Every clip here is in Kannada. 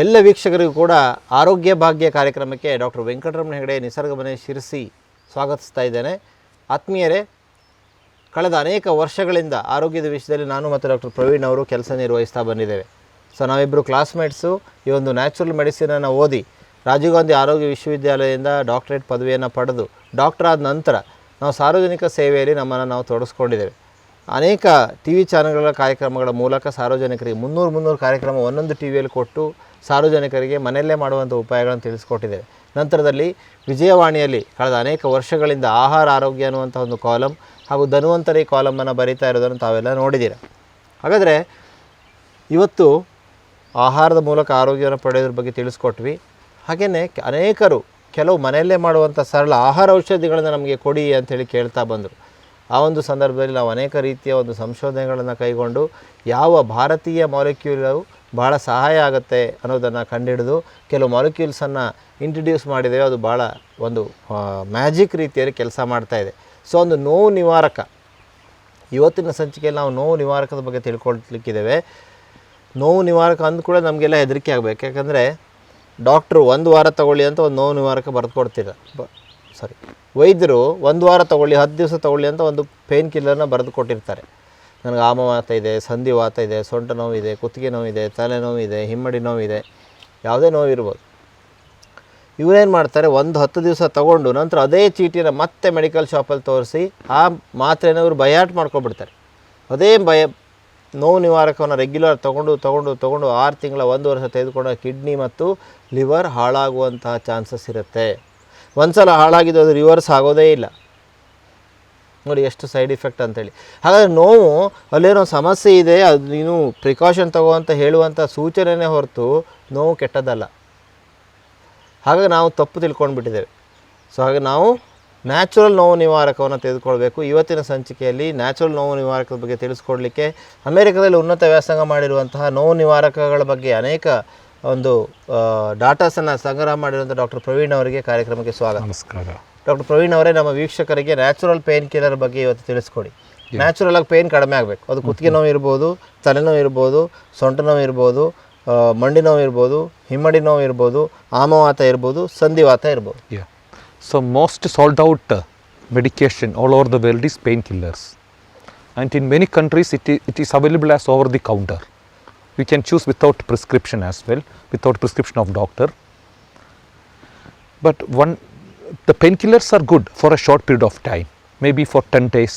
ಎಲ್ಲ ವೀಕ್ಷಕರಿಗೂ ಕೂಡ ಆರೋಗ್ಯ ಭಾಗ್ಯ ಕಾರ್ಯಕ್ರಮಕ್ಕೆ ಡಾಕ್ಟರ್ ವೆಂಕಟರಮಣ ಹೆಗಡೆ ನಿಸರ್ಗಮನೆ ಶಿರಸಿ ಸ್ವಾಗತಿಸ್ತಾ ಇದ್ದೇನೆ. ಆತ್ಮೀಯರೇ, ಕಳೆದ ಅನೇಕ ವರ್ಷಗಳಿಂದ ಆರೋಗ್ಯದ ವಿಷಯದಲ್ಲಿ ನಾನು ಮತ್ತು ಡಾಕ್ಟರ್ ಪ್ರವೀಣ್ ಅವರು ಕೆಲಸ ನಿರ್ವಹಿಸ್ತಾ ಬಂದಿದ್ದೇವೆ. ಸೊ ನಾವಿಬ್ಬರು ಕ್ಲಾಸ್ಮೇಟ್ಸು ಈ ಒಂದು ನ್ಯಾಚುರಲ್ ಮೆಡಿಸಿನನ್ನು ಓದಿ ರಾಜೀವ್ ಗಾಂಧಿ ಆರೋಗ್ಯ ವಿಶ್ವವಿದ್ಯಾಲಯದಿಂದ ಡಾಕ್ಟರೇಟ್ ಪದವಿಯನ್ನು ಪಡೆದು ಡಾಕ್ಟರ್ ಆದ ನಂತರ ನಾವು ಸಾರ್ವಜನಿಕ ಸೇವೆಯಲ್ಲಿ ನಮ್ಮನ್ನು ನಾವು ತೊಡಗಿಸ್ಕೊಂಡಿದ್ದೇವೆ. ಅನೇಕ ಟಿ ವಿ ಚಾನಲ್ಗಳ ಕಾರ್ಯಕ್ರಮಗಳ ಮೂಲಕ ಸಾರ್ವಜನಿಕರಿಗೆ 300 ಕಾರ್ಯಕ್ರಮ ಒಂದೊಂದು ಟಿ ವಿಯಲ್ಲಿ ಕೊಟ್ಟು ಸಾರ್ವಜನಿಕರಿಗೆ ಮನೆಯಲ್ಲೇ ಮಾಡುವಂಥ ಉಪಾಯಗಳನ್ನು ತಿಳಿಸ್ಕೊಟ್ಟಿದ್ದೇವೆ. ನಂತರದಲ್ಲಿ ವಿಜಯವಾಣಿಯಲ್ಲಿ ಕಳೆದ ಅನೇಕ ವರ್ಷಗಳಿಂದ ಆಹಾರ ಆರೋಗ್ಯ ಅನ್ನುವಂಥ ಒಂದು ಕಾಲಮ್ ಹಾಗೂ ಧನ್ವಂತರಿ ಕಾಲಮನ್ನು ಬರೀತಾ ಇರೋದನ್ನು ತಾವೆಲ್ಲ ನೋಡಿದ್ದೀರ. ಹಾಗಾದರೆ ಇವತ್ತು ಆಹಾರದ ಮೂಲಕ ಆರೋಗ್ಯವನ್ನು ಪಡೆಯೋದ್ರ ಬಗ್ಗೆ ತಿಳಿಸ್ಕೊಟ್ವಿ. ಹಾಗೆಯೇ ಅನೇಕರು ಕೆಲವು ಮನೆಯಲ್ಲೇ ಮಾಡುವಂಥ ಸರಳ ಆಹಾರ ಔಷಧಿಗಳನ್ನು ನಮಗೆ ಕೊಡಿ ಅಂಥೇಳಿ ಕೇಳ್ತಾ ಬಂದರು. ಆ ಒಂದು ಸಂದರ್ಭದಲ್ಲಿ ನಾವು ಅನೇಕ ರೀತಿಯ ಒಂದು ಸಂಶೋಧನೆಗಳನ್ನು ಕೈಗೊಂಡು ಯಾವ ಭಾರತೀಯ ಮಾಲಿಕ್ಯೂಲು ಭಾಳ ಸಹಾಯ ಆಗುತ್ತೆ ಅನ್ನೋದನ್ನು ಕಂಡುಹಿಡಿದು ಕೆಲವು ಮಾಲಿಕ್ಯೂಲ್ಸನ್ನು ಇಂಟ್ರಡ್ಯೂಸ್ ಮಾಡಿದ್ದೇವೆ. ಅದು ಭಾಳ ಒಂದು ಮ್ಯಾಜಿಕ್ ರೀತಿಯಲ್ಲಿ ಕೆಲಸ ಮಾಡ್ತಾಯಿದೆ. ಸೊ ಒಂದು ನೋವು ನಿವಾರಕ, ಇವತ್ತಿನ ಸಂಚಿಕೆಯಲ್ಲಿ ನಾವು ನೋವು ನಿವಾರಕದ ಬಗ್ಗೆ ತಿಳ್ಕೊಳ್ಲಿಕ್ಕಿದ್ದೇವೆ. ನೋವು ನಿವಾರಕ ಅಂದ ಕೂಡ ನಮಗೆಲ್ಲ ಹೆದರಿಕೆ ಆಗಬೇಕು. ಯಾಕಂದರೆ ಡಾಕ್ಟ್ರು 1 ವಾರ ತಗೊಳ್ಳಿ ಅಂತ ಒಂದು ನೋವು ನಿವಾರಕ ಬರೆದು ಕೊಡ್ತೀರ, ವೈದ್ಯರು 1 ವಾರ ತಗೊಳ್ಳಿ 10 ದಿವಸ ತಗೊಳ್ಳಿ ಅಂತ ಒಂದು ಪೇನ್ ಕಿಲ್ಲರ್ನ ಬರೆದು ಕೊಟ್ಟಿರ್ತಾರೆ. ನನಗೆ ಆಮವಾತ ಇದೆ, ಸಂಧಿವಾತ ಇದೆ, ಸೊಂಟ ನೋವಿದೆ, ಕುತ್ತಿಗೆ ನೋವಿದೆ, ತಲೆನೋವಿದೆ, ಹಿಮ್ಮಡಿ ನೋವಿದೆ, ಯಾವುದೇ ನೋವು ಇರ್ಬೋದು. ಇವರೇನು ಮಾಡ್ತಾರೆ, 10 ದಿವಸ ತಗೊಂಡು ನಂತರ ಅದೇ ಚೀಟಿನ ಮತ್ತೆ ಮೆಡಿಕಲ್ ಶಾಪಲ್ಲಿ ತೋರಿಸಿ ಆ ಮಾತ್ರೆನ ಇವರು ಬಯಾಟ್ ಮಾಡ್ಕೊಬಿಡ್ತಾರೆ. ಅದೇ ನೋವು ನಿವಾರಕವನ್ನು ರೆಗ್ಯುಲರ್ ತೊಗೊಂಡು 6 ತಿಂಗಳ 1 ವರ್ಷ ತೆಗೆದುಕೊಂಡ ಕಿಡ್ನಿ ಮತ್ತು ಲಿವರ್ ಹಾಳಾಗುವಂತಹ ಚಾನ್ಸಸ್ ಇರುತ್ತೆ. ಒಂದು ಸಲ ಹಾಳಾಗಿದ್ದು ಅದು ರಿವರ್ಸ್ ಆಗೋದೇ ಇಲ್ಲ. ನೋಡಿ ಎಷ್ಟು ಸೈಡ್ ಇಫೆಕ್ಟ್ ಅಂತೇಳಿ. ಹಾಗಾದರೆ ನೋವು ಅಲ್ಲೇನೋ ಸಮಸ್ಯೆ ಇದೆ, ಅದು ನೀನು ಪ್ರಿಕಾಷನ್ ತಗೋ ಅಂತ ಹೇಳುವಂಥ ಸೂಚನೆಯೇ ಹೊರತು ನೋವು ಕೆಟ್ಟದ್ದಲ್ಲ. ಹಾಗಾಗಿ ನಾವು ತಪ್ಪು ತಿಳ್ಕೊಂಡ್ಬಿಟ್ಟಿದ್ದೇವೆ. ಸೊ ಹಾಗೆ ನಾವು ನ್ಯಾಚುರಲ್ ನೋವು ನಿವಾರಕವನ್ನು ತೆಗೆದುಕೊಳ್ಬೇಕು. ಇವತ್ತಿನ ಸಂಚಿಕೆಯಲ್ಲಿ ನ್ಯಾಚುರಲ್ ನೋವು ನಿವಾರಕದ ಬಗ್ಗೆ ತಿಳಿಸ್ಕೊಡ್ಲಿಕ್ಕೆ ಅಮೆರಿಕದಲ್ಲಿ ಉನ್ನತ ವ್ಯಾಸಂಗ ಮಾಡಿರುವಂತಹ ನೋವು ನಿವಾರಕಗಳ ಬಗ್ಗೆ ಅನೇಕ ಒಂದು ಡಾಟಾಸನ್ನು ಸಂಗ್ರಹ ಮಾಡಿರುವಂಥ ಡಾಕ್ಟರ್ ಪ್ರವೀಣ್ ಅವರಿಗೆ ಕಾರ್ಯಕ್ರಮಕ್ಕೆ ಸ್ವಾಗತ. ನಮಸ್ಕಾರ ಡಾಕ್ಟರ್ ಪ್ರವೀಣ್ ಅವರೇ, ನಮ್ಮ ವೀಕ್ಷಕರಿಗೆ ನ್ಯಾಚುರಲ್ ಪೇನ್ ಕಿಲ್ಲರ್ ಬಗ್ಗೆ ಇವತ್ತು ತಿಳಿಸ್ಕೊಡಿ. ನ್ಯಾಚುರಲ್ ಆಗಿ ಪೇನ್ ಕಡಿಮೆ ಆಗಬೇಕು. ಅದು ಕುತ್ತಿಗೆ ನೋವು ಇರ್ಬೋದು, ತಲೆನೋವು ಇರ್ಬೋದು, ಸೊಂಟ ನೋವು ಇರ್ಬೋದು, ಮಂಡಿ ನೋವು ಇರ್ಬೋದು, ಹಿಮ್ಮಡಿ ನೋವು ಇರ್ಬೋದು, ಆಮವಾತ ಇರ್ಬೋದು, ಸಂಧಿವಾತ ಇರ್ಬೋದು. So most sold out medication all over the world is painkillers, and in many countries it is available as over the counter. We can choose without prescription as well, without prescription of doctor. But the painkillers are good for a short period of time, maybe for 10 days.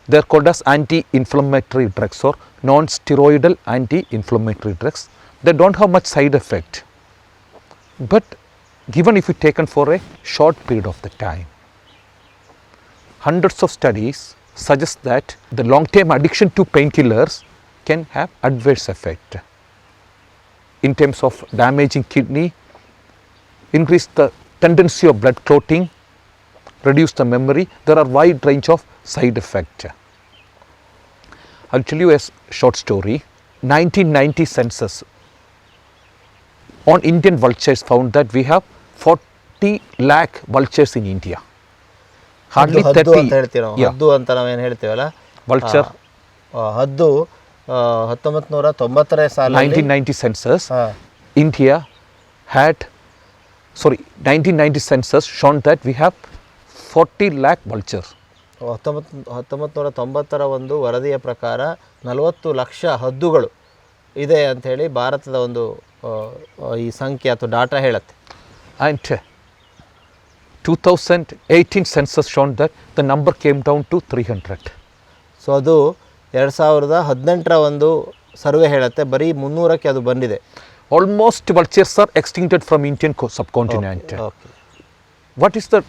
They are called as anti-inflammatory drugs or non-steroidal anti-inflammatory drugs. They don't have much side effect, but given if you taken for a short period of the time. Hundreds of studies suggest that the long-term addiction to painkillers can have adverse effect in terms of damaging kidney, increase the tendency of blood clotting, reduce the memory. There are wide range of side effect. I'll tell you a short story. 1990 census on Indian vultures found that we have 40 lakh vultures in India. Hardly 30. ಹದ್ದು ಅಂತ ನಾವೇನು ಹೇಳ್ತೀವಲ್ಲ, vulture. ಹದ್ದು 1990 ಸಾಲಲ್ಲಿ 1990 census India had 1990 census shown that we have 40 lakh vultures. 1990 ಒಂದು ವರದಿಯ ಪ್ರಕಾರ 40 ಲಕ್ಷ ಹದ್ದುಗಳು ಇದೆ ಅಂಥೇಳಿ ಭಾರತದ ಒಂದು ಈ ಸಂಖ್ಯೆ ಅಥವಾ ಡಾಟಾ ಹೇಳುತ್ತೆ. And 2018 census shown that the number came down to 300. So ಅದು 2018ರ ಒಂದು ಸರ್ವೆ ಹೇಳುತ್ತೆ ಬರೀ 300ಕ್ಕೆ ಅದು ಬಂದಿದೆ. Almost vultures are extincted from Indian subcontinent. Okay. What is the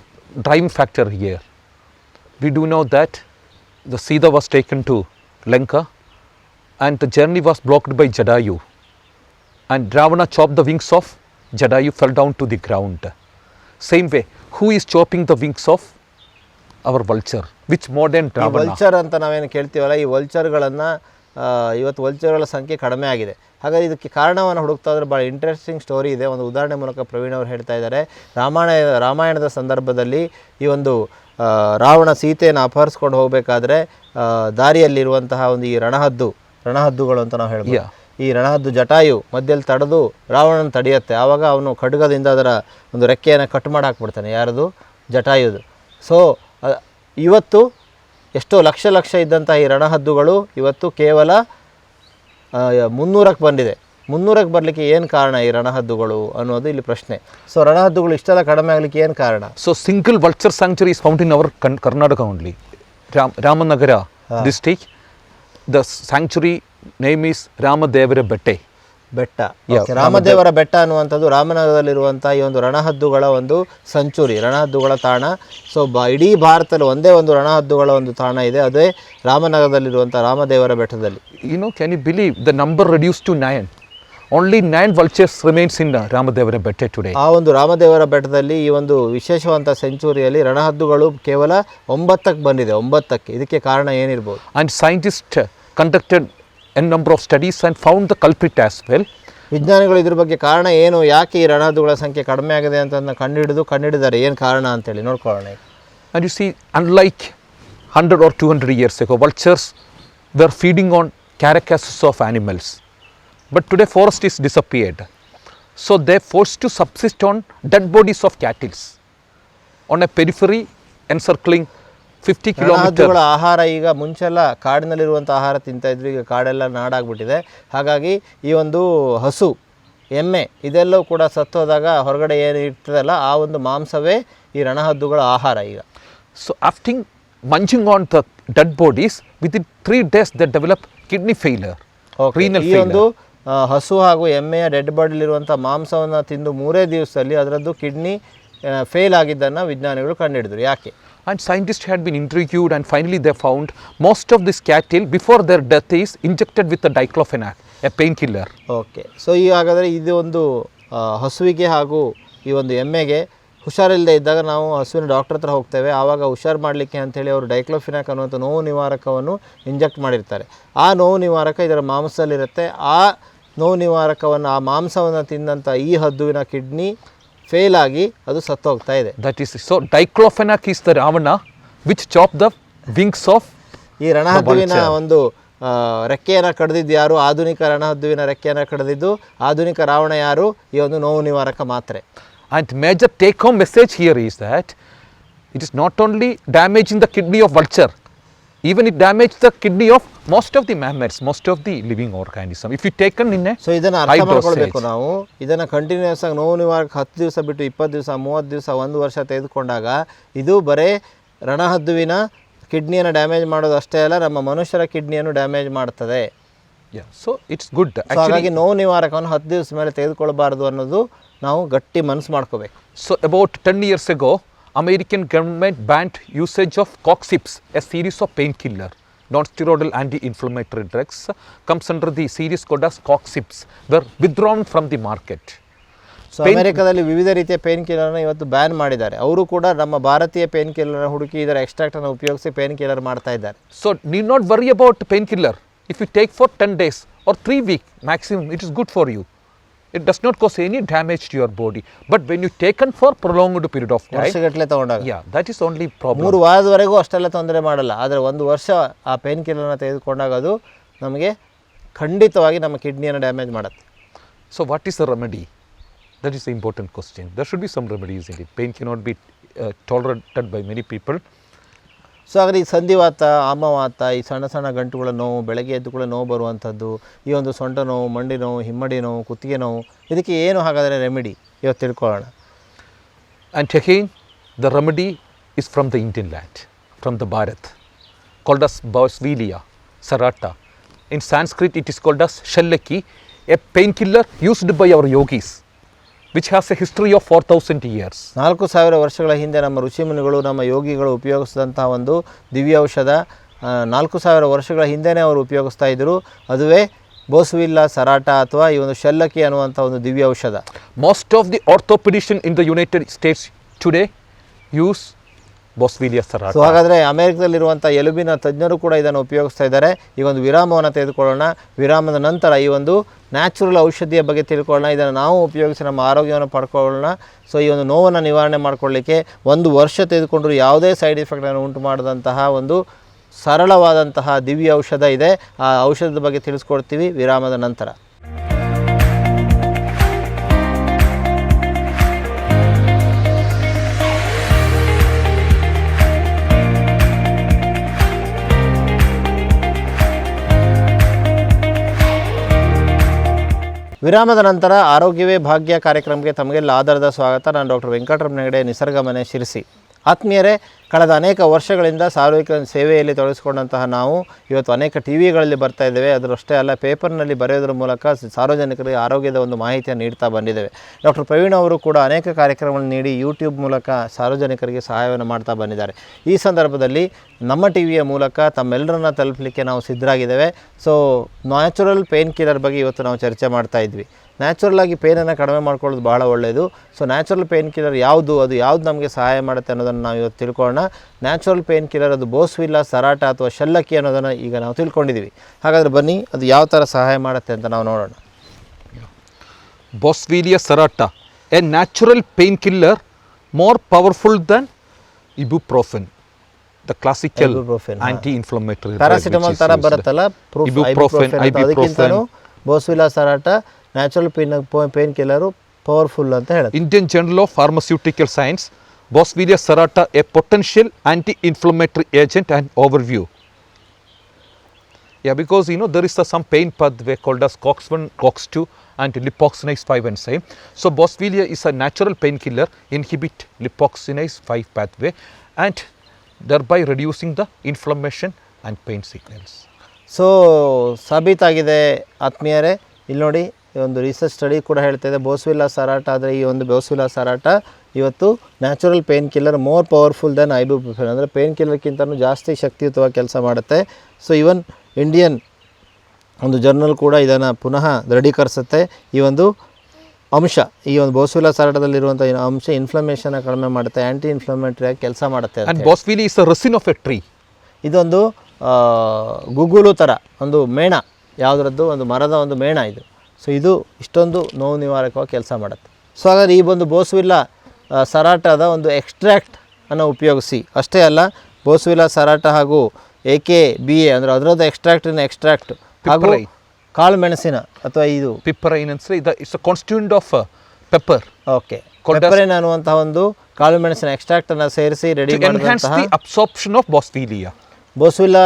driving factor here? We do know that the Sita was taken to Lanka and the journey was blocked by Jadayu, and Ravana chopped the wings of Jadayu, fell down to the ground. Same way, who is chopping the wings of our vulture? Which modern Ravana? ಈ ವಲ್ಚರ್ ಅಂತ ನಾವೇನು ಕೇಳ್ತೀವಲ್ಲ, ಈ ವಲ್ಚರ್ಗಳನ್ನು ಇವತ್ತು ವಲ್ಚರ್ಗಳ ಸಂಖ್ಯೆ ಕಡಿಮೆ ಆಗಿದೆ. ಹಾಗಾಗಿ ಇದಕ್ಕೆ ಕಾರಣವನ್ನು ಹುಡುಕ್ತಾ ಇದ್ರೆ ಭಾಳ ಇಂಟ್ರೆಸ್ಟಿಂಗ್ ಸ್ಟೋರಿ ಇದೆ. ಒಂದು ಉದಾಹರಣೆ ಮೂಲಕ ಪ್ರವೀಣ್ ಅವರು ಹೇಳ್ತಾ ಇದ್ದಾರೆ. ರಾಮಾಯಣದ ಸಂದರ್ಭದಲ್ಲಿ ಈ ಒಂದು ರಾವಣ ಸೀತೆಯನ್ನು ಅಪಹರಿಸ್ಕೊಂಡು ಹೋಗಬೇಕಾದ್ರೆ ದಾರಿಯಲ್ಲಿರುವಂತಹ ಒಂದು ಈ ರಣಹದ್ದುಗಳು ಅಂತ ನಾವು ಹೇಳ್ಬೋದು. ಈ ರಣಹದ್ದು ಜಟಾಯು ಮಧ್ಯದಲ್ಲಿ ತಡೆದು ರಾವಣನ ತಡೆಯುತ್ತೆ. ಆವಾಗ ಅವನು ಖಡ್ಗದಿಂದ ಅದರ ಒಂದು ರೆಕ್ಕೆಯನ್ನು ಕಟ್ ಮಾಡಿ ಹಾಕ್ಬಿಡ್ತಾನೆ, ಯಾರದು? ಜಟಾಯುದು. ಸೊ ಇವತ್ತು ಎಷ್ಟೋ ಲಕ್ಷ ಇದ್ದಂಥ ಈ ರಣಹದ್ದುಗಳು ಇವತ್ತು ಕೇವಲ 300ಕ್ಕೆ ಬಂದಿದೆ. 300ಕ್ಕೆ ಬರಲಿಕ್ಕೆ ಏನು ಕಾರಣ ಈ ರಣಹದ್ದುಗಳು ಅನ್ನೋದು ಇಲ್ಲಿ ಪ್ರಶ್ನೆ. ಸೊ ರಣಹದ್ದುಗಳು ಇಷ್ಟೆಲ್ಲ ಕಡಿಮೆ ಆಗಲಿಕ್ಕೆ ಏನು ಕಾರಣ? So single vulture sanctuary is found in our Karnataka only. Ramanagara district. The sanctuary name is Ramadevara Bette. ಬೆಟ್ಟ. ರಾಮದೇವರ ಬೆಟ್ಟ ಅನ್ನುವಂಥದ್ದು ರಾಮನಗರದಲ್ಲಿರುವಂಥ ಈ ಒಂದು ರಣಹದ್ದುಗಳ ಒಂದು ಸಂಚುರಿ, ರಣಹದ್ದುಗಳ ತಾಣ. ಸೊ ಇಡೀ ಭಾರತದಲ್ಲಿ ಒಂದೇ ಒಂದು ರಣಹದ್ದುಗಳ ಒಂದು ತಾಣ ಇದೆ, ಅದೇ ರಾಮನಗರದಲ್ಲಿರುವಂಥ ರಾಮದೇವರ ಬೆಟ್ಟದಲ್ಲಿ. Can you believe the number reduced to 9? Only 9 vultures remains in Ramadevara Bette today. ಆ ಒಂದು ರಾಮದೇವರ ಬೆಟ್ಟದಲ್ಲಿ ಈ ಒಂದು ವಿಶೇಷವಂತ ಸೆಂಚುರಿಯಲ್ಲಿ ರಣಹದ್ದುಗಳು ಕೇವಲ 9ಕ್ಕೆ ಬಂದಿದೆ. 9ಕ್ಕೆ. ಇದಕ್ಕೆ ಕಾರಣ ಏನಿರ್ಬೋದು? And scientists conducted a number of studies and found the culprit as well. ವಿಜ್ಞಾನಿಗಳು ಇದ್ರ ಬಗ್ಗೆ ಕಾರಣ ಏನು, ಯಾಕೆ ಈ ರಣಹದ್ದುಗಳ ಸಂಖ್ಯೆ ಕಡಿಮೆ ಆಗಿದೆ ಅಂತ ಕಂಡುಹಿಡಿದಾರೆ. ಏನು ಕಾರಣ ಅಂತೇಳಿ ನೋಡ್ಕೊಳ್ಳೋಣ. And you see, unlike 100 or 200 years ago, vultures were feeding on carcasses of animals. But today forest is disappeared. So they forced to subsist on dead bodies of cattle on a periphery encircling 50 kilometers. ರಣಹದ್ದುಗಳ ಆಹಾರ ಈಗ ಮುಂಚೆಲ್ಲ ಕಾಡಿನಲ್ಲಿರುವಂಥ ಆಹಾರ ತಿಂತಾಯಿದ್ರು, ಈಗ ಕಾಡೆಲ್ಲ ನಾಡಾಗ್ಬಿಟ್ಟಿದೆ. ಹಾಗಾಗಿ ಈ ಒಂದು ಹಸು, ಎಮ್ಮೆ ಇದೆಲ್ಲವೂ ಕೂಡ ಸತ್ತೋದಾಗ ಹೊರಗಡೆ ಏನು ಇರ್ತದಲ್ಲ ಆ ಒಂದು ಮಾಂಸವೇ ಈ ರಣಹದ್ದುಗಳ ಆಹಾರ ಈಗ. So after munching on the dead bodies, within 3 days they develop kidney failure, renal ಈ ಒಂದು failure. ಹಸು ಹಾಗೂ ಎಮ್ಮೆಯ ಡೆಡ್ ಬಾಡಿಲಿರುವಂಥ ಮಾಂಸವನ್ನು ತಿಂದು 3 ದಿವಸದಲ್ಲಿ ಅದರದ್ದು ಕಿಡ್ನಿ ಫೇಲ್ ಆಗಿದ್ದನ್ನು ವಿಜ್ಞಾನಿಗಳು ಕಂಡುಹಿಡಿದ್ರು. ಯಾಕೆ? And scientists had been interviewed and finally they found most of this cattle before their death is injected with a diclofenac, a painkiller. Okay. So ಈ ಹಾಗಾದರೆ ಇದು ಒಂದು ಹಸುವಿಗೆ ಹಾಗೂ ಈ ಒಂದು ಎಮ್ಮೆಗೆ ಹುಷಾರಿಲ್ಲದೆ ಇದ್ದಾಗ ನಾವು ಹಸುವಿನ ಡಾಕ್ಟರ್ ಹತ್ರ ಹೋಗ್ತೇವೆ. ಆವಾಗ ಹುಷಾರು ಮಾಡಲಿಕ್ಕೆ ಅಂಥೇಳಿ ಅವರು ಡೈಕ್ಲೋಫಿನಾಕ್ ಅನ್ನುವಂಥ ನೋವು ನಿವಾರಕವನ್ನು ಇಂಜೆಕ್ಟ್ ಮಾಡಿರ್ತಾರೆ. ಆ ನೋವು ನಿವಾರಕ ಇದರ ಮಾಂಸದಲ್ಲಿರುತ್ತೆ. ಆ ನೋವು ನಿವಾರಕವನ್ನು, ಆ ಮಾಂಸವನ್ನು ತಿಂದಂಥ ಈ ಹದ್ದುವಿನ ಕಿಡ್ನಿ ಫೇಲ್ ಆಗಿ ಅದು ಸತ್ತೋಗ್ತಾ ಇದೆ. That is, so diclofenac is the Ravana which chopped the wings of ಈ ರಣಹದ್ದುವಿನ ಒಂದು ರೆಕ್ಕೆಯನ್ನು ಕಡಿದಿದ್ದು ಯಾರು? ಆಧುನಿಕ ರಣಹದ್ದುವಿನ ರೆಕ್ಕೆಯನ್ನು ಕಡಿದಿದ್ದು ಆಧುನಿಕ ರಾವಣ ಯಾರು? ಈ ಒಂದು ನೋವು ನಿವಾರಕ ಮಾತ್ರೆ. And major take home message here is that it is not only damaging the kidney of vulture, even it damaged the kidney of most of the mammals, most of the living organism. If you taken in a so ಇದನ್ನು ಅರ್ಥ ಮಾಡ್ಕೊಳ್ಬೇಕು ನಾವು. ಇದನ್ನು ಕಂಟಿನ್ಯೂಸ್ ಆಗಿ ನೋವು ನಿವಾರಕ 10 ದಿವಸ ಬಿಟ್ಟು 20 ದಿವಸ, 30 ದಿವಸ, 1 ವರ್ಷ ತೆಗೆದುಕೊಂಡಾಗ ಇದು ಬರೇ ರಣಹದ್ದುವಿನ ಕಿಡ್ನಿಯನ್ನು ಡ್ಯಾಮೇಜ್ ಮಾಡೋದು ಅಷ್ಟೇ ಅಲ್ಲ, ನಮ್ಮ ಮನುಷ್ಯರ ಕಿಡ್ನಿಯನ್ನು ಡ್ಯಾಮೇಜ್ ಮಾಡ್ತದೆ. So it's good. ಹಾಗಾಗಿ ನೋವು ನಿವಾರಕವನ್ನು 10 ದಿವಸ ಮೇಲೆ ತೆಗೆದುಕೊಳ್ಬಾರ್ದು ಅನ್ನೋದು ನಾವು ಗಟ್ಟಿ ಮನಸ್ಸು ಮಾಡ್ಕೋಬೇಕು. So about 10 years ago, American government banned usage of Coxips, a series of painkiller, non-steroidal anti-inflammatory drugs, comes under the series called as Coxips, were withdrawn from the market. So ಅಮೆರಿಕದಲ್ಲಿ ವಿವಿಧ ರೀತಿಯ ಪೇನ್ ಕಿಲ್ಲರ್ನ ಇವತ್ತು ಬ್ಯಾನ್ ಮಾಡಿದ್ದಾರೆ. ಅವರು ಕೂಡ ನಮ್ಮ ಭಾರತೀಯ ಪೇನ್ ಕಿಲ್ಲರ್ನ ಹುಡುಕಿ ಇದರ ಎಕ್ಸ್ಟ್ರಾಕ್ಟನ್ನು ಉಪಯೋಗಿಸಿ ಪೇನ್ ಕಿಲ್ಲರ್ ಮಾಡ್ತಾ ಇದ್ದಾರೆ. So need not worry about painkiller. If you take for 10 days or 3 weeks maximum, it is good for you. It does not cause any damage to your body. But when you taken for prolonged period of time, ವರ್ಷಗಟ್ಟಲೆ ತಗೊಂಡಾಗ, that is only problem. 3 ವಾರದವರೆಗೂ ಅಷ್ಟೆಲ್ಲ ತೊಂದರೆ ಮಾಡಲ್ಲ. ಆದರೆ 1 ವರ್ಷ ಆ ಪೇನ್ ಕಿಲ್ಲರ್ನ ತೆಗೆದುಕೊಂಡಾಗ ಅದು ನಮಗೆ ಖಂಡಿತವಾಗಿ ನಮ್ಮ ಕಿಡ್ನಿಯನ್ನು ಡ್ಯಾಮೇಜ್ ಮಾಡುತ್ತೆ. So what is the remedy? That is the important question. There should be some remedies in it. Pain cannot be tolerated by many people. So ಹಾಗಾದ್ರೆ ಈ ಸಂಧಿವಾತ, ಆಮವಾತ, ಈ ಸಣ್ಣ ಸಣ್ಣ ಗಂಟುಗಳ ನೋವು, ಬೆಳಗ್ಗೆ ಎದ್ದು ಕೂಡ ನೋವು ಬರುವಂಥದ್ದು, ಈ ಒಂದು ಸೊಂಟ ನೋವು, ಮಂಡಿ ನೋವು, ಹಿಮ್ಮಡಿ ನೋವು, ಕುತ್ತಿಗೆ ನೋವು, ಇದಕ್ಕೆ ಏನು ಹಾಗಾದರೆ ರೆಮಿಡಿ ಇವತ್ತು ತಿಳ್ಕೊಳ್ಳೋಣ. And again, the remedy is from the Indian land, from the Bharat, called as Boswellia serrata. In Sanskrit, it is called as Shellaki, a painkiller used by our yogis, which has a history of 4,000 years. 4,000 ವರ್ಷಗಳ ಹಿಂದೆ ನಮ್ಮ ಋಷಿಮುನಿಗಳು, ನಮ್ಮ ಯೋಗಿಗಳು ಉಪಯೋಗಿಸಿದಂಥ ಒಂದು ದಿವ್ಯ ಔಷಧ 4,000 ವರ್ಷಗಳ ಹಿಂದೆಯೇ ಅವರು ಉಪಯೋಗಿಸ್ತಾ ಇದ್ದರು. ಅದುವೇ ಬೋಸ್ವಿಲ್ಲಾ ಸರಾಟ ಅಥವಾ ಈ ಒಂದು ಶೆಲ್ಲಕಿ ಅನ್ನುವಂಥ ಒಂದು ದಿವ್ಯ ಔಷಧ. Most of the orthopedicians in the United States today use Boswellia serrata. So ಹಾಗಾದರೆ ಅಮೆರಿಕದಲ್ಲಿರುವಂಥ ಎಲುಬಿನ ತಜ್ಞರು ಕೂಡ ಇದನ್ನು ಉಪಯೋಗಿಸ್ತಾ ಇದ್ದಾರೆ. ಈಗ ಒಂದು ವಿರಾಮವನ್ನು ತೆಗೆದುಕೊಳ್ಳೋಣ. ವಿರಾಮದ ನಂತರ ಈ ಒಂದು ನ್ಯಾಚುರಲ್ ಔಷಧಿಯ ಬಗ್ಗೆ ತಿಳ್ಕೊಳ್ಳೋಣ. ಇದನ್ನು ನಾವು ಉಪಯೋಗಿಸಿ ನಮ್ಮ ಆರೋಗ್ಯವನ್ನು ಪಡ್ಕೊಳ್ಳೋಣ. ಸೊ ಈ ಒಂದು ನೋವನ್ನು ನಿವಾರಣೆ ಮಾಡಿಕೊಳ್ಳಿಕ್ಕೆ 1 ವರ್ಷ ತೆಗೆದುಕೊಂಡ್ರೂ ಯಾವುದೇ ಸೈಡ್ ಎಫೆಕ್ಟನ್ನು ಉಂಟು ಮಾಡದಂತಹ ಒಂದು ಸರಳವಾದಂತಹ ದಿವ್ಯ ಔಷಧ ಇದೆ. ಆ ಔಷಧದ ಬಗ್ಗೆ ತಿಳಿಸ್ಕೊಡ್ತೀವಿ ವಿರಾಮದ ನಂತರ. ವಿರಾಮದ ನಂತರ ಆರೋಗ್ಯವೇ ಭಾಗ್ಯ ಕಾರ್ಯಕ್ರಮಕ್ಕೆ ತಮಗೆಲ್ಲ ಆಧಾರದ ಸ್ವಾಗತ. ನಾನು ಡಾಕ್ಟರ್ ವೆಂಕಟರಮಣ ಹೆಗಡೆ, ನಿಸರ್ಗ ಮನೆ, ಶಿರಸಿ. ಆತ್ಮೀಯರೇ, ಕಳೆದ ಅನೇಕ ವರ್ಷಗಳಿಂದ ಸಾರ್ವಜನಿಕ ಸೇವೆಯಲ್ಲಿ ತೊಡಗಿಸಿಕೊಂಡಂತಹ ನಾವು ಇವತ್ತು ಅನೇಕ ಟಿ ವಿಗಳಲ್ಲಿ ಬರ್ತಾ ಇದ್ದೇವೆ. ಅದರಷ್ಟೇ ಅಲ್ಲ, ಪೇಪರ್ನಲ್ಲಿ ಬರೆಯೋದ್ರ ಮೂಲಕ ಸಾರ್ವಜನಿಕರಿಗೆ ಆರೋಗ್ಯದ ಒಂದು ಮಾಹಿತಿಯನ್ನು ನೀಡ್ತಾ ಬಂದಿದ್ದೇವೆ. ಡಾಕ್ಟರ್ ಪ್ರವೀಣ್ ಅವರು ಕೂಡ ಅನೇಕ ಕಾರ್ಯಕ್ರಮಗಳನ್ನು ನೀಡಿ ಯೂಟ್ಯೂಬ್ ಮೂಲಕ ಸಾರ್ವಜನಿಕರಿಗೆ ಸಹಾಯವನ್ನು ಮಾಡ್ತಾ ಬಂದಿದ್ದಾರೆ. ಈ ಸಂದರ್ಭದಲ್ಲಿ ನಮ್ಮ ಟಿ ವಿಯ ಮೂಲಕ ತಮ್ಮೆಲ್ಲರನ್ನ ತಲುಪಲಿಕ್ಕೆ ನಾವು ಸಿದ್ಧರಾಗಿದ್ದೇವೆ. ಸೊ ನ್ಯಾಚುರಲ್ ಪೇನ್ ಕಿಲ್ಲರ್ ಬಗ್ಗೆ ಇವತ್ತು ನಾವು ಚರ್ಚೆ ಮಾಡ್ತಾ ಇದ್ವಿ. ನ್ಯಾಚುರಲ್ ಆಗಿ ಪೇನನ್ನು ಕಡಿಮೆ ಮಾಡ್ಕೊಳ್ಳೋದು ಭಾಳ ಒಳ್ಳೆಯದು. ಸೊ ನ್ಯಾಚುರಲ್ ಪೇನ್ ಕಿಲ್ಲರ್ ಯಾವುದು, ಅದು ಯಾವುದು ನಮಗೆ ಸಹಾಯ ಮಾಡುತ್ತೆ ಅನ್ನೋದನ್ನು ನಾವು ಇವತ್ತು ತಿಳ್ಕೊಳ್ಳೋಣ. ನ್ಯಾಚುರಲ್ ಪೇನ್ ಕಿಲ್ಲರ್ ಅದು ಬೋಸ್ವಿಲ್ಲಾ, ಸರಾಟ ಅಥವಾ ಶಲ್ಲಕ್ಕಿ ಅನ್ನೋದನ್ನು ಈಗ ನಾವು ತಿಳ್ಕೊಂಡಿದ್ದೀವಿ. ಹಾಗಾದರೆ ಬನ್ನಿ, ಅದು ಯಾವ ಥರ ಸಹಾಯ ಮಾಡುತ್ತೆ ಅಂತ ನಾವು ನೋಡೋಣ. Boswellia serrata, a natural painkiller more powerful than ibuprofen, the classical anti-inflammatory drug. Paracetamol ಥರ ಬರುತ್ತಲ್ಲ, ibuprofen, ಅದಕ್ಕಿಂತಲೂ ಬೋಸ್ವಿಲ್ಲಾ ಸರಾಟ ನ್ಯಾಚುರಲ್ ಪೇನ್ ಕಿಲ್ಲರು ಪವರ್ಫುಲ್ ಅಂತ ಹೇಳುತ್ತೆ. Indian Journal of Pharmaceutical Science, Boswellia serrata, a potential anti-inflammatory agent and overview. Yeah, because there is some pain pathway called as COX-1, COX-2 and lipoxygenase 5 enzyme. So Boswellia is a natural painkiller, inhibit lipoxygenase 5 pathway and thereby reducing the inflammation and pain signals. So ಸಾಬೀತಾಗಿದೆ ಆತ್ಮೀಯರೇ. ಇಲ್ಲಿ ನೋಡಿ, ಒಂದು ರಿಸರ್ಚ್ ಸ್ಟಡಿ ಕೂಡ ಹೇಳ್ತಾಯಿದೆ, ಬೋಸ್ವಿಲ್ಲಾ ಸರಾಟ ಆದರೆ ಈ ಒಂದು ಬೋಸ್ವಿಲ್ಲಾ ಸರಾಟ ಇವತ್ತು natural pain killer more powerful than ibuprofen, ಅಂದರೆ ಪೇನ್ ಕಿಲ್ಲರ್ಗಿಂತಲೂ ಜಾಸ್ತಿ ಶಕ್ತಿಯುತವಾಗಿ ಕೆಲಸ ಮಾಡುತ್ತೆ. ಸೊ ಇವನ್ ಇಂಡಿಯನ್ ಒಂದು ಜರ್ನಲ್ ಕೂಡ ಇದನ್ನು ಪುನಃ ದೃಢೀಕರಿಸುತ್ತೆ. ಈ ಒಂದು ಅಂಶ, ಈ ಒಂದು ಬೋಸ್ವಿಲ್ಲಾ ಸರಾಟದಲ್ಲಿರುವಂಥ ಅಂಶ ಇನ್ಫ್ಲಮೇಷನ್ನ ಕಡಿಮೆ ಮಾಡುತ್ತೆ, ಆ್ಯಂಟಿ ಇನ್ಫ್ಲಮೇಟರಿ ಆಗಿ ಕೆಲಸ ಮಾಡುತ್ತೆ. And Boswellia is a resin of a tree. ಇದೊಂದು ಗುಗ್ಗುಲು ಥರ ಒಂದು ಮೇಣ, ಯಾವುದರದ್ದು ಒಂದು ಮರದ ಒಂದು ಮೇಣ ಇದು. ಸೊ ಇದು ಇಷ್ಟೊಂದು ನೋವು ನಿವಾರಕವಾಗಿ ಕೆಲಸ ಮಾಡುತ್ತೆ. ಸೊ ಹಾಗಾದರೆ ಈ ಒಂದು ಬೋಸ್ವಿಲ್ಲಾ ಸರಾಟದ ಒಂದು ಎಕ್ಸ್ಟ್ರಾಕ್ಟ್ ಅನ್ನು ಉಪಯೋಗಿಸಿ, ಅಷ್ಟೇ ಅಲ್ಲ, ಬೋಸ್ವಿಲ್ಲಾ ಸರಾಟ ಹಾಗೂ AKBA ಅಂದರೆ ಅದರದ್ದು ಎಕ್ಸ್ಟ್ರಾಕ್ಟ್ ಹಾಗೂ ಕಾಳು ಮೆಣಸಿನ ಅಥವಾ ಇದು ಪಿಪ್ಪರೈನ್ ಅಂದರೆ it's a constituent of pepper. Okay, piperine ಅನ್ನುವಂತಹ ಒಂದು ಕಾಳು ಮೆಣಸಿನ ಎಕ್ಸ್ಟ್ರಾಕ್ಟನ್ನು ಸೇರಿಸಿ ರೆಡಿ ಮಾಡಿದಂತಹ absorption of boswellia. Boswellia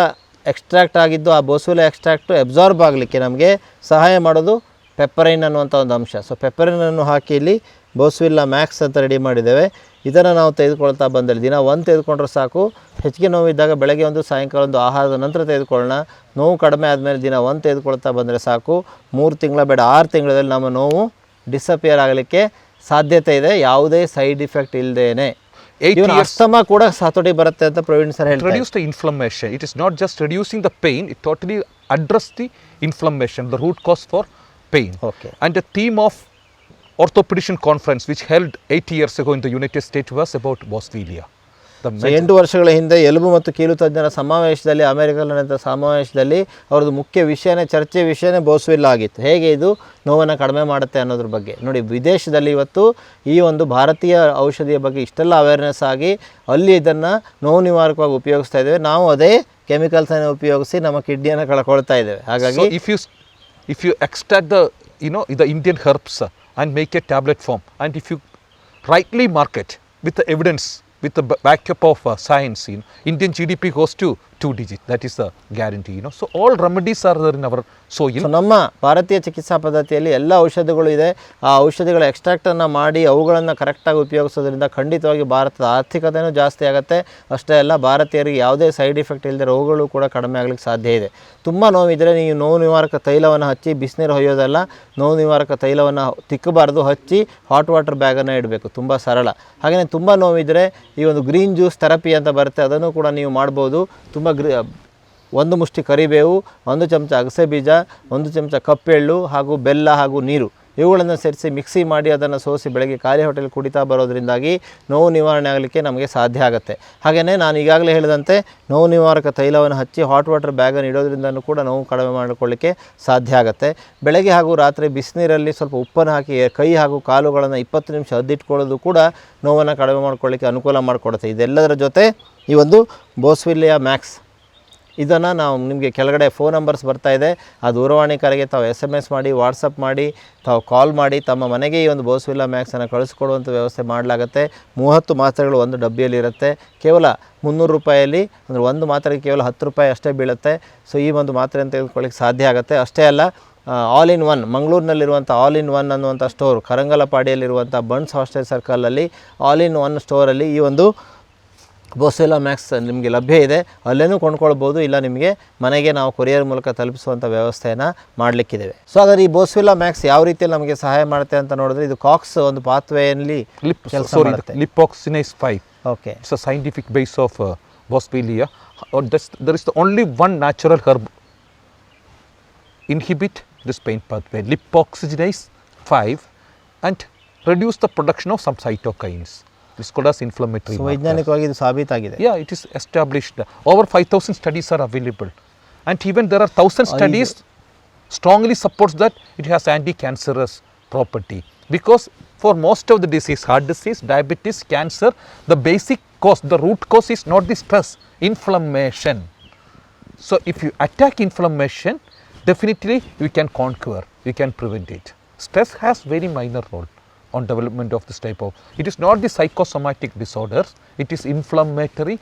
extract ಆಗಿದ್ದು, ಆ ಬೋಸ್ವಿಲ್ಲಾ ಎಕ್ಸ್ಟ್ರಾಕ್ಟು ಅಬ್ಸಾರ್ಬ್ ಆಗಲಿಕ್ಕೆ ನಮಗೆ ಸಹಾಯ ಮಾಡೋದು ಪೆಪ್ಪರೈನ್ ಅನ್ನುವಂಥ ಒಂದು ಅಂಶ. ಸೊ ಪೆಪ್ಪರಿನನ್ನು ಹಾಕಿ ಇಲ್ಲಿ ಬೋಸ್ವಿಲ್ಲಾ ಮ್ಯಾಕ್ಸ್ ಅಂತ ರೆಡಿ ಮಾಡಿದ್ದೇವೆ. ಇದನ್ನು ನಾವು ತೆಗೆದುಕೊಳ್ತಾ ಬಂದಲ್ಲಿ ದಿನ ಒಂದು ತೆಗೆದುಕೊಂಡ್ರೆ ಸಾಕು. ಹೆಚ್ಚಿಗೆ ನೋವಿದ್ದಾಗ ಬೆಳಗ್ಗೆ ಒಂದು, ಸಾಯಂಕಾಲ ಒಂದು, ಆಹಾರದ ನಂತರ ತೆಗೆದುಕೊಳ್ಳೋಣ. ನೋವು ಕಡಿಮೆ ಆದಮೇಲೆ ದಿನ ಒಂದು ತೆಗೆದುಕೊಳ್ತಾ ಬಂದರೆ ಸಾಕು. 3 ತಿಂಗಳ ಬೇಡ 6 ತಿಂಗಳಲ್ಲಿ ನಮ್ಮ ನೋವು ಡಿಸಪಿಯರ್ ಆಗಲಿಕ್ಕೆ ಸಾಧ್ಯತೆ ಇದೆ, ಯಾವುದೇ ಸೈಡ್ ಇಫೆಕ್ಟ್ ಇಲ್ಲದೇನೆ. ಅಸ್ತಮಾ ಕೂಡ ಹತೋಟಿ ಬರುತ್ತೆ ಅಂತ ಪ್ರವೀಣ್ ಸರ್ ಹೇಳ್ತಾರೆ. Reduce the inflammation. It is not just reducing the pain, it totally address the inflammation, the root cause for pain. Okay. And the theme of orthopedician conference which held 8 years ago in the United States was about Boswellia. 8 ವರ್ಷಗಳ ಹಿಂದೆ ಎಲುಬು ಮತ್ತು ಕೀಲು ತಜ್ಞರ ಸಮಾವೇಶದಲ್ಲಿ, ಅಮೆರಿಕದಲ್ಲಿ ನಡೆದ ಸಮಾವೇಶದಲ್ಲಿ ಅವರದ್ದು ಮುಖ್ಯ ವಿಷಯನೇ, ಚರ್ಚೆ ವಿಷಯನೇ ಬೋಸ್ವಿಲ್ಲಾ ಆಗಿತ್ತು. ಹೇಗೆ ಇದು ನೋವನ್ನು ಕಡಿಮೆ ಮಾಡುತ್ತೆ ಅನ್ನೋದ್ರ ಬಗ್ಗೆ. ನೋಡಿ, ವಿದೇಶದಲ್ಲಿ ಇವತ್ತು ಈ ಒಂದು ಭಾರತೀಯ ಔಷಧಿಯ ಬಗ್ಗೆ ಇಷ್ಟೆಲ್ಲ ಅವೇರ್ನೆಸ್ ಆಗಿ ಅಲ್ಲಿ ಇದನ್ನು ನೋವು ನಿವಾರಕವಾಗಿ ಉಪಯೋಗಿಸ್ತಾ ಇದ್ದೇವೆ. ನಾವು ಅದೇ ಕೆಮಿಕಲ್ಸನ್ನು ಉಪಯೋಗಿಸಿ ನಮ್ಮ ಕಿಡ್ನಿಯನ್ನು ಕಳ್ಕೊಳ್ತಾ ಇದ್ದೇವೆ. ಹಾಗಾಗಿ if you extract the Indian herbs and make a tablet form, and if you rightly market with the evidence, with the backup of science, Indian GDP goes to 2 digits. That is the guarantee. So all remedies are there in our soil. So ನಮ್ಮ ಭಾರತೀಯ ಚಿಕಿತ್ಸಾ ಪದ್ಧತಿಯಲ್ಲಿ ಎಲ್ಲ ಔಷಧಿಗಳು ಇದೆ. ಆ ಔಷಧಿಗಳ ಎಕ್ಸ್ಟ್ರಾಕ್ಟನ್ನು ಮಾಡಿ ಅವುಗಳನ್ನು ಕರೆಕ್ಟಾಗಿ ಉಪಯೋಗಿಸೋದ್ರಿಂದ ಖಂಡಿತವಾಗಿ ಭಾರತದ ಆರ್ಥಿಕತೆಯೂ ಜಾಸ್ತಿ ಆಗುತ್ತೆ. ಅಷ್ಟೇ ಅಲ್ಲ, ಭಾರತೀಯರಿಗೆ ಯಾವುದೇ ಸೈಡ್ ಇಫೆಕ್ಟ್ ಇಲ್ಲದೆ ರೋಗಗಳು ಕೂಡ ಕಡಿಮೆ ಆಗಲಿಕ್ಕೆ ಸಾಧ್ಯ ಇದೆ. ತುಂಬ ನೋವಿದ್ದರೆ ನೀವು ನೋವು ನಿವಾರಕ ತೈಲವನ್ನು ಹಚ್ಚಿ, ಬಿಸಿನೀರು ಹೊಯ್ಯೋದಲ್ಲ, ನೋವು ನಿವಾರಕ ತೈಲವನ್ನು ತಿಕ್ಕಬಾರ್ದು, ಹಚ್ಚಿ ಹಾಟ್ ವಾಟರ್ ಬ್ಯಾಗನ್ನು ಇಡಬೇಕು. ತುಂಬ ಸರಳ. ಹಾಗೆಯೇ ತುಂಬ ನೋವಿದ್ದರೆ ಈ ಒಂದು ಗ್ರೀನ್ ಜ್ಯೂಸ್ ಥೆರಪಿ ಅಂತ ಬರುತ್ತೆ, ಅದನ್ನು ಕೂಡ ನೀವು ಮಾಡ್ಬೋದು. ತುಂಬ 1 ಮುಷ್ಟಿ ಕರಿಬೇವು, 1 ಚಮಚ ಅಗಸೆ ಬೀಜ, 1 ಚಮಚ ಕಪ್ಪೆಳ್ಳು ಹಾಗೂ ಬೆಲ್ಲ ಹಾಗೂ ನೀರು ಇವುಗಳನ್ನು ಸೇರಿಸಿ ಮಿಕ್ಸಿ ಮಾಡಿ ಅದನ್ನು ಸೋಸಿ ಬೆಳಗ್ಗೆ ಖಾಲಿ ಹೊಟ್ಟೆಲಿ ಕುಡಿತಾ ಬರೋದ್ರಿಂದಾಗಿ ನೋವು ನಿವಾರಣೆ ಆಗಲಿಕ್ಕೆ ನಮಗೆ ಸಾಧ್ಯ ಆಗುತ್ತೆ. ಹಾಗೆಯೇ ನಾನು ಈಗಾಗಲೇ ಹೇಳಿದಂತೆ ನೋವು ನಿವಾರಕ ತೈಲವನ್ನು ಹಚ್ಚಿ ಹಾಟ್ ವಾಟರ್ ಬ್ಯಾಗನ್ನು ಇಡೋದ್ರಿಂದನೂ ಕೂಡ ನೋವು ಕಡಿಮೆ ಮಾಡಿಕೊಳ್ಳಿಕ್ಕೆ ಸಾಧ್ಯ ಆಗುತ್ತೆ. ಬೆಳಗ್ಗೆ ಹಾಗೂ ರಾತ್ರಿ ಬಿಸಿನೀರಲ್ಲಿ ಸ್ವಲ್ಪ ಉಪ್ಪನ್ನು ಹಾಕಿ ಕೈ ಹಾಗೂ ಕಾಲುಗಳನ್ನು 20 ನಿಮಿಷ ಅದ್ದಿಟ್ಕೊಳ್ಳೋದು ಕೂಡ ನೋವನ್ನು ಕಡಿಮೆ ಮಾಡಿಕೊಳ್ಳಿಕ್ಕೆ ಅನುಕೂಲ ಮಾಡಿಕೊಡುತ್ತೆ. ಇದೆಲ್ಲದರ ಜೊತೆ ಈ ಒಂದು ಬೋಸ್ವಿಲ್ಲಿಯಾ ಮ್ಯಾಕ್ಸ್ ಇದನ್ನು ನಾವು ನಿಮಗೆ ಕೆಳಗಡೆ ಫೋನ್ ನಂಬರ್ಸ್ ಬರ್ತಾಯಿದೆ, ಆ ದೂರವಾಣಿ ಕರೆಗೆ ತಾವು SMS ಮಾಡಿ, ವಾಟ್ಸಪ್ ಮಾಡಿ, ತಾವು ಕಾಲ್ ಮಾಡಿ ತಮ್ಮ ಮನೆಗೆ ಈ ಒಂದು ಬೋಸ್ವಿಲ್ಲಾ ಮ್ಯಾಕ್ಸನ್ನು ಕಳಿಸ್ಕೊಡುವಂಥ ವ್ಯವಸ್ಥೆ ಮಾಡಲಾಗುತ್ತೆ. 30 ಮಾತ್ರೆಗಳು ಒಂದು ಡಬ್ಬಿಯಲ್ಲಿರುತ್ತೆ. ಕೇವಲ 300 ರೂಪಾಯಲ್ಲಿ, ಅಂದರೆ ಒಂದು ಮಾತ್ರೆಗೆ ಕೇವಲ 10 ರೂಪಾಯಿ ಅಷ್ಟೇ ಬೀಳುತ್ತೆ. ಸೊ ಈ ಒಂದು ಮಾತ್ರೆಯನ್ನು ತೆಗೆದುಕೊಳ್ಳಿಕ್ಕೆ ಸಾಧ್ಯ ಆಗುತ್ತೆ. ಅಷ್ಟೇ ಅಲ್ಲ, ಆಲ್ ಇನ್ ಒನ್ ಮಂಗಳೂರಿನಲ್ಲಿರುವಂಥ ಆಲ್ ಇನ್ ಒನ್ ಅನ್ನುವಂಥ ಸ್ಟೋರ್, ಕರಂಗಲಪಾಡಿಯಲ್ಲಿರುವಂಥ ಬನ್ಸ್ ಹಾಸ್ಟೆಲ್ ಸರ್ಕಲಲ್ಲಿ ಆಲ್ ಇನ್ ಒನ್ ಸ್ಟೋರಲ್ಲಿ ಈ ಒಂದು ಬೋಸ್ವೆಲ್ಲಾ ಮ್ಯಾಕ್ಸ್ ನಿಮಗೆ ಲಭ್ಯ ಇದೆ. ಅಲ್ಲೇನೂ ಕೊಂಡ್ಕೊಳ್ಬೋದು, ಇಲ್ಲ ನಿಮಗೆ ಮನೆಗೆ ನಾವು ಕೊರಿಯರ್ ಮೂಲಕ ತಲುಪಿಸುವಂಥ ವ್ಯವಸ್ಥೆಯನ್ನು ಮಾಡಲಿಕ್ಕಿದ್ದೇವೆ. ಸೊ ಹಾಗಾದ್ರೆ ಈ ಬೋಸ್ವೆಲ್ಲಾ ಮ್ಯಾಕ್ಸ್ ಯಾವ ರೀತಿಯಲ್ಲಿ ನಮಗೆ ಸಹಾಯ ಮಾಡುತ್ತೆ ಅಂತ ನೋಡಿದ್ರೆ, ಇದು ಕಾಕ್ಸ್ ಒಂದು ಪಾತ್ವೆಯಲ್ಲಿ ಕೆಲಸ ಮಾಡುತ್ತೆ. Lipoxygenase 5. Okay, It's a scientific base of Boswellia. There is only one natural herb inhibit this pain pathway, lipoxygenase 5, and reduce the production of some cytokines. This called as inflammatory so marker. ವೈಜ್ಞಾನಿಕವಾಗಿ ಇದು ಸಾಬೀತಾಗಿದೆ. Yeah, it is established. Over 5,000 studies are available, and even there are 1,000 studies strongly supports that it has anti-cancerous property, because for most of the disease, heart disease, diabetes, cancer, the basic cause, the root cause is not the stress, inflammation. So if you attack inflammation, definitely you can conquer, you can prevent it. Stress has very minor role on development of this type of, it is not the psychosomatic disorders, it is inflammatory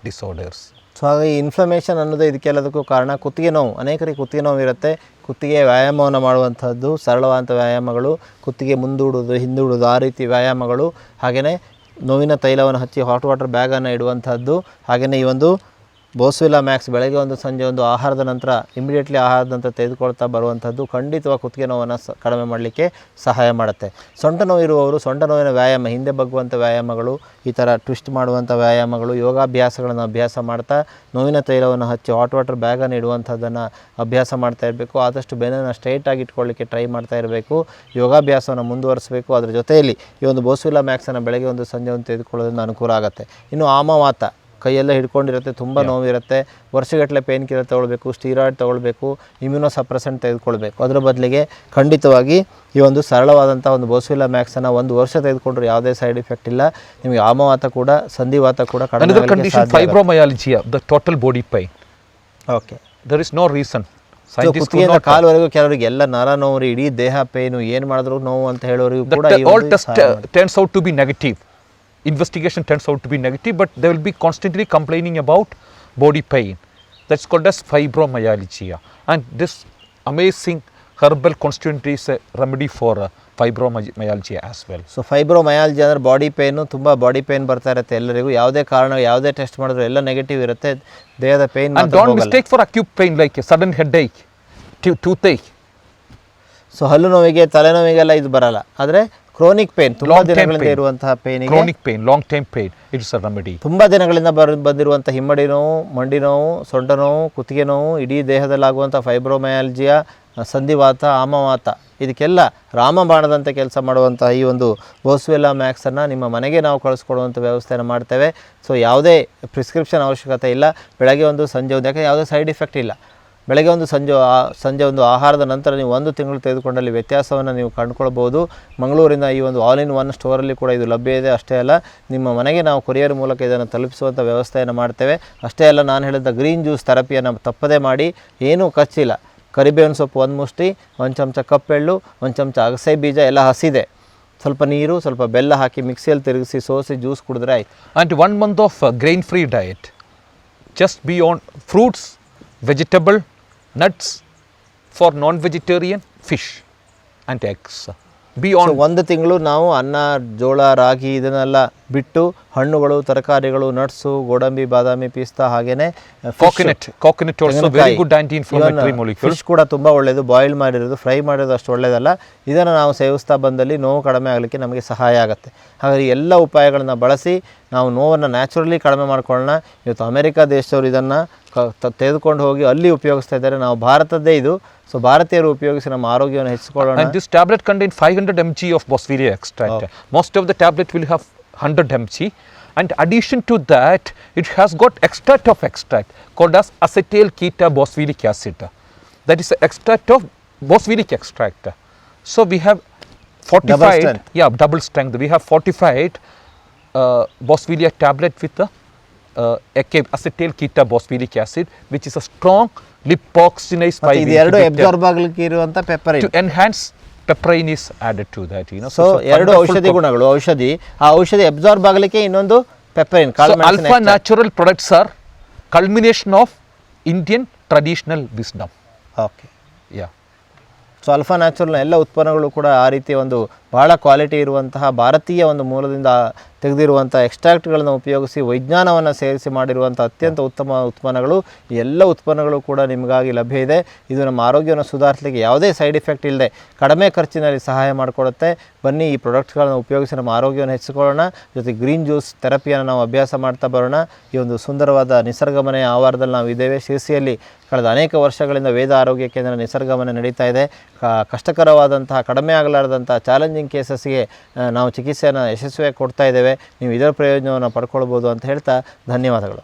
disorders. So ಹಾಗಾಗಿ ಇನ್ಫ್ಲಮೇಷನ್ ಅನ್ನೋದು ಇದಕ್ಕೆಲ್ಲದಕ್ಕೂ ಕಾರಣ. ಕುತ್ತಿಗೆ ನೋವು, ಅನೇಕರಿಗೆ ಕುತ್ತಿಗೆ ನೋವು ಇರುತ್ತೆ. ಕುತ್ತಿಗೆ ವ್ಯಾಯಾಮವನ್ನು ಮಾಡುವಂಥದ್ದು, ಸರಳವಾದಂಥ ವ್ಯಾಯಾಮಗಳು, ಕುತ್ತಿಗೆ ಮುಂದೂಡೋದು ಹಿಂದೂಡೋದು, ಆ ರೀತಿ ವ್ಯಾಯಾಮಗಳು, ಹಾಗೆಯೇ ನೋವಿನ ತೈಲವನ್ನು ಹಚ್ಚಿ ಹಾಟ್ ವಾಟರ್ ಬ್ಯಾಗನ್ನು ಇಡುವಂಥದ್ದು, ಹಾಗೆಯೇ ಈ ಒಂದು ಬೋಸ್ವೆಲ್ಲಾ ಮ್ಯಾಕ್ಸ್ ಬೆಳಗ್ಗೆ ಒಂದು ಸಂಜೆ ಒಂದು ಆಹಾರದ ನಂತರ ಇಮಿಡಿಯೇಟ್ಲಿ ಆಹಾರದ ನಂತರ ತೆಗೆದುಕೊಳ್ತಾ ಬರುವಂಥದ್ದು ಖಂಡಿತವಾಗಿ ಕುತ್ತಿಗೆ ನೋವನ್ನು ಕಡಿಮೆ ಮಾಡಲಿಕ್ಕೆ ಸಹಾಯ ಮಾಡುತ್ತೆ. ಸೊಂಟ ನೋವು ಇರುವವರು ಸೊಂಟ ನೋವಿನ ವ್ಯಾಯಾಮ, ಹಿಂದೆ ಬಗ್ಗುವಂಥ ವ್ಯಾಯಾಮಗಳು, ಈ ಥರ ಟ್ವಿಸ್ಟ್ ಮಾಡುವಂಥ ವ್ಯಾಯಾಮಗಳು, ಯೋಗಾಭ್ಯಾಸಗಳನ್ನು ಅಭ್ಯಾಸ ಮಾಡ್ತಾ ನೋವಿನ ತೈಲವನ್ನು ಹಚ್ಚಿ ಹಾಟ್ ವಾಟರ್ ಬ್ಯಾಗನ್ನು ಇಡುವಂಥದ್ದನ್ನು ಅಭ್ಯಾಸ ಮಾಡ್ತಾ ಇರಬೇಕು. ಆದಷ್ಟು ಬೆನ್ನನ್ನು ಸ್ಟ್ರೈಟಾಗಿ ಇಟ್ಕೊಳ್ಳಿಕ್ಕೆ ಟ್ರೈ ಮಾಡ್ತಾ ಇರಬೇಕು. ಯೋಗಾಭ್ಯಾಸವನ್ನು ಮುಂದುವರಿಸಬೇಕು. ಅದರ ಜೊತೆಯಲ್ಲಿ ಈ ಒಂದು ಬೋಸ್ವೆಲ್ಲಾ ಮ್ಯಾಕ್ಸನ್ನು ಬೆಳಗ್ಗೆ ಒಂದು ಸಂಜೆ ಒಂದು ತೆಗೆದುಕೊಳ್ಳೋದ್ರಿಂದ ಅನುಕೂಲ ಆಗುತ್ತೆ. ಇನ್ನು ಆಮವಾತ, ಕೈಯೆಲ್ಲ ಹಿಡ್ಕೊಂಡಿರುತ್ತೆ, ತುಂಬ ನೋವಿರುತ್ತೆ, ವರ್ಷಗಟ್ಟಲೆ ಪೇನ್ ಕಿಲ್ಲರ್ ತೊಗೊಳ್ಬೇಕು, ಸ್ಟೀರಾಯ್ಡ್ ತೊಗೊಳ್ಬೇಕು, ಇಮ್ಯುನೋಸಪ್ರೆಸೆಂಟ್ ತೆಗೆದುಕೊಳ್ಬೇಕು. ಅದರ ಬದಲಿಗೆ ಖಂಡಿತವಾಗಿ ಈ ಒಂದು ಸರಳವಾದಂಥ ಒಂದು ಬೋಸ್ವೆಲ್ಲಾ ಮ್ಯಾಕ್ಸನ್ನು ಒಂದು ವರ್ಷ ತೆಗೆದುಕೊಂಡ್ರೆ ಯಾವುದೇ ಸೈಡ್ ಎಫೆಕ್ಟ್ ಇಲ್ಲ. ನಿಮಗೆ ಆಮವಾತ ಕೂಡ ಸಂಧಿವಾತ ಕೂಡ ಕಡಿಮೆ Another condition, fibromyalgia, the total body pain. Okay, There is no reason. Scientists could ಕುತ್ತಿಗೆಯಿಂದ not. ಕಾಲುವರೆಗೂ ಕೆಲವರಿಗೆ ಎಲ್ಲ ನರ ನೋವು, ಇಡೀ ದೇಹ ಪೇನು, ಏನು ಮಾಡಿದ್ರು ನೋವು ಅಂತ ಹೇಳೋರಿಗೂ ಕೂಡ ಈ All ಒಂದು test turns out to be negative. Investigation turns out to be negative, but they will be constantly complaining about body pain. That's called as fibromyalgia, and this amazing herbal constituent is a remedy for fibromyalgia as well. So fibromyalgia ಅಂದರೆ ಬಾಡಿ ಪೇನು, ತುಂಬ ಬಾಡಿ ಪೇನ್ ಬರ್ತಾ ಇರುತ್ತೆ ಎಲ್ಲರಿಗೂ. ಯಾವುದೇ ಕಾರಣ, ಯಾವುದೇ ಟೆಸ್ಟ್ ಮಾಡಿದ್ರು ಎಲ್ಲ ನೆಗೆಟಿವ್ ಇರುತ್ತೆ, ದೇಹದ pain. And don't mistake for acute pain like a sudden headache, toothache. So ಹಲ್ಲು ನೋವಿಗೆ, ತಲೆನೋವಿಗೆಲ್ಲ ಇದು ಬರಲ್ಲ. ಆದರೆ ಕ್ರೋನಿಕ್ ಪೇನ್, ತುಂಬ Long-term ದಿನಗಳಿಂದ pain. ಇರುವಂತಹ ಪೇನಿಗೆ, Chronic pain, long-term pain, it is a remedy. ತುಂಬ ದಿನಗಳಿಂದ ಬಂದಿರುವಂಥ ಹಿಮ್ಮಡಿ ನೋವು, ಮಂಡಿ ನೋವು, ಸೊಂಟ ನೋವು, ಕುತ್ತಿಗೆ ನೋವು, ಇಡೀ ದೇಹದಲ್ಲಾಗುವಂಥ ಫೈಬ್ರೋಮಯಾಲ್ಜಿಯಾ, ಸಂಧಿವಾತ, ಆಮವಾತ, ಇದಕ್ಕೆಲ್ಲ ರಾಮಬಾಣದಂತೆ ಕೆಲಸ ಮಾಡುವಂಥ ಈ ಒಂದು ಬೋಸ್ವೆಲ್ಲಾ ಮ್ಯಾಕ್ಸನ್ನು ನಿಮ್ಮ ಮನೆಗೆ ನಾವು ಕಳಿಸ್ಕೊಡುವಂಥ ವ್ಯವಸ್ಥೆಯನ್ನು ಮಾಡ್ತೇವೆ. ಸೊ ಯಾವುದೇ ಪ್ರಿಸ್ಕ್ರಿಪ್ಷನ್ ಅವಶ್ಯಕತೆ ಇಲ್ಲ. ಬೆಳಗ್ಗೆ ಒಂದು ಸಂಜೆ ಒಂದು, ಯಾಕೆ ಯಾವುದೇ ಸೈಡ್ ಎಫೆಕ್ಟ್ ಇಲ್ಲ. ಬೆಳಗ್ಗೆ ಒಂದು ಸಂಜೆ ಒಂದು ಆಹಾರದ ನಂತರ ನೀವು ಒಂದು ತಿಂಗಳು ತೆಗೆದುಕೊಂಡಲ್ಲಿ ವ್ಯತ್ಯಾಸವನ್ನು ನೀವು ಕಂಡುಕೊಳ್ಬೋದು. ಮಂಗಳೂರಿನ ಈ ಒಂದು ಆಲ್ ಇನ್ ಒನ್ ಸ್ಟೋರಲ್ಲಿ ಕೂಡ ಇದು ಲಭ್ಯ ಇದೆ. ಅಷ್ಟೇ ಅಲ್ಲ, ನಿಮ್ಮ ಮನೆಗೆ ನಾವು ಕೊರಿಯರ್ ಮೂಲಕ ಇದನ್ನು ತಲುಪಿಸುವಂಥ ವ್ಯವಸ್ಥೆಯನ್ನು ಮಾಡ್ತೇವೆ. ಅಷ್ಟೇ ಅಲ್ಲ, ನಾನು ಹೇಳಿದ ಗ್ರೀನ್ ಜ್ಯೂಸ್ ಥೆರಪಿಯನ್ನು ತಪ್ಪದೇ ಮಾಡಿ, ಏನೂ ಖರ್ಚಿಲ್ಲ. ಕರಿಬೇವಿನ ಸೊಪ್ಪು ಒಂದು ಮುಷ್ಟಿ, ಒಂದು ಚಮಚ ಕಪ್ಪೆಳ್ಳು, ಒಂದು ಚಮಚ ಅಗಸೆ ಬೀಜ ಎಲ್ಲ ಹಸಿದೆ, ಸ್ವಲ್ಪ ನೀರು, ಸ್ವಲ್ಪ ಬೆಲ್ಲ ಹಾಕಿ ಮಿಕ್ಸಿಯಲ್ಲಿ ತಿರುಗಿಸಿ ಸೋಸಿ ಜ್ಯೂಸ್ ಕುಡಿದ್ರೆ ಆಯ್ತು. And 1 month of grain-free diet. Just be on fruits, vegetable, nuts. For non-vegetarian, fish and eggs. Be on. So ಒಂದು ತಿಂಗಳು ನಾವು ಅನ್ನ, ಜೋಳ, ರಾಗಿ ಇದನ್ನೆಲ್ಲ ಬಿಟ್ಟು ಹಣ್ಣುಗಳು, ತರಕಾರಿಗಳು, ನಟ್ಸು, ಗೋಡಂಬಿ, ಬಾದಾಮಿ, ಪಿಸ್ತಾ, ಹಾಗೆಯೇ Coconut also very good anti-inflammatory molecule. Fish ಕೂಡ ತುಂಬ ಒಳ್ಳೆಯದು. ಬಾಯ್ಲ್ ಮಾಡಿರೋದು, ಫ್ರೈ ಮಾಡಿರೋದು ಅಷ್ಟು ಒಳ್ಳೆಯದಲ್ಲ. ಇದನ್ನು ನಾವು ಸೇವಿಸ್ತಾ ಬಂದಲ್ಲಿ ನೋವು ಕಡಿಮೆ ಆಗಲಿಕ್ಕೆ ನಮಗೆ ಸಹಾಯ ಆಗುತ್ತೆ. ಹಾಗಾಗಿ ಎಲ್ಲ ಉಪಾಯಗಳನ್ನು ಬಳಸಿ ನಾವು ನೋವನ್ನು ನ್ಯಾಚುರಲಿ ಕಡಿಮೆ ಮಾಡ್ಕೊಳ್ಳೋಣ. ಇವತ್ತು ಅಮೆರಿಕ ದೇಶದವರು ಇದನ್ನು ತೆಗೆದುಕೊಂಡು ಹೋಗಿ ಅಲ್ಲಿ ಉಪಯೋಗಿಸ್ತಾ ಇದ್ದಾರೆ. ನಾವು ಭಾರತದ್ದೇ ಇದು. ಸೊ ಭಾರತೀಯರು ಉಪಯೋಗಿಸಿ ನಮ್ಮ ಆರೋಗ್ಯವನ್ನು ಹೆಚ್ಚಿಕೊಳ್ಳೋಣ. And this tablet contains 500 mg of Boswellia extract. Most of the tablet will have 100 mg. And addition to that, it has got extract called as acetyl keta boswellic acid. That is the extract of boswellic extract. So we have fortified, double strength. Yeah, double strength. We have fortified Boswellia tablet with the acetyl keta boswellic acid, which is a strong lipoxygenase 5 ಇದು ಎರಡು ಅಬ್ಸಾರ್ಬ್ ಆಗಲಿಕ್ಕೆ ಇರುವಂಥ ಪೆಪ್ಪರಿನ್. to enhance pepperine is added to that, you know. So ಎರಡು ಔಷಧಿ ಗುಣಗಳು, ಆ ಔಷಧಿ ಅಬ್ಸಾರ್ಬ್ ಆಗಲಿಕ್ಕೆ ಇನ್ನೊಂದು ಪೆಪ್ಪರಿನ್. So alpha natural products are culmination of Indian traditional wisdom. Okay, Yeah. So alpha ನ್ಯಾಚುರಲ್ನ ಎಲ್ಲ ಉತ್ಪನ್ನಗಳು ಕೂಡ ಆ ರೀತಿಯ ಒಂದು ಭಾಳ ಕ್ವಾಲಿಟಿ ಇರುವಂತಹ ಭಾರತೀಯ ಒಂದು ಮೂಲದಿಂದ ತೆಗೆದಿರುವಂಥ ಎಕ್ಸ್ಟ್ರಾಕ್ಟ್ಗಳನ್ನು ಉಪಯೋಗಿಸಿ ವಿಜ್ಞಾನವನ್ನು ಸೇರಿಸಿ ಮಾಡಿರುವಂಥ ಅತ್ಯಂತ ಉತ್ತಮ ಉತ್ಪನ್ನಗಳು. ಈ ಎಲ್ಲ ಉತ್ಪನ್ನಗಳು ಕೂಡ ನಿಮಗಾಗಿ ಲಭ್ಯ ಇದೆ. ಇದು ನಮ್ಮ ಆರೋಗ್ಯವನ್ನು ಸುಧಾರಿಸಲಿಕ್ಕೆ ಯಾವುದೇ ಸೈಡ್ ಎಫೆಕ್ಟ್ ಇಲ್ಲದೆ ಕಡಿಮೆ ಖರ್ಚಿನಲ್ಲಿ ಸಹಾಯ ಮಾಡಿಕೊಡುತ್ತೆ. ಬನ್ನಿ ಈ ಪ್ರಾಡಕ್ಟ್ಗಳನ್ನು ಉಪಯೋಗಿಸಿ ನಮ್ಮ ಆರೋಗ್ಯವನ್ನು ಹೆಚ್ಚಿಕೊಳ್ಳೋಣ. ಜೊತೆ ಗ್ರೀನ್ ಜ್ಯೂಸ್ ಥೆರಪಿಯನ್ನು ನಾವು ಅಭ್ಯಾಸ ಮಾಡ್ತಾ ಬರೋಣ. ಈ ಒಂದು ಸುಂದರವಾದ ನಿಸರ್ಗಮನೆಯ ಆವಾರದಲ್ಲಿ ನಾವು ಇದ್ದೇವೆ. ಶಿರಸಿಯಲ್ಲಿ ಕಳೆದ ಅನೇಕ ವರ್ಷಗಳಿಂದ ವೇದ ಆರೋಗ್ಯ ಕೇಂದ್ರ ನಿಸರ್ಗಮನೆ ನಡೀತಾ ಇದೆ. ಕಷ್ಟಕರವಾದಂತಹ ಕಡಿಮೆ ಆಗಲಾರದಂತಹ ಚಾಲೆಂಜಿಂಗ್ ಕೇಸಸ್ಗೆ ನಾವು ಚಿಕಿತ್ಸೆಯನ್ನು ಯಶಸ್ವಿಯಾಗಿ ಕೊಡ್ತಾ ಇದ್ದೇವೆ. ನೀವು ಇದರ ಪ್ರಯೋಜನವನ್ನು ಪಡ್ಕೊಳ್ಬೋದು ಅಂತ ಹೇಳ್ತಾ ಧನ್ಯವಾದಗಳು.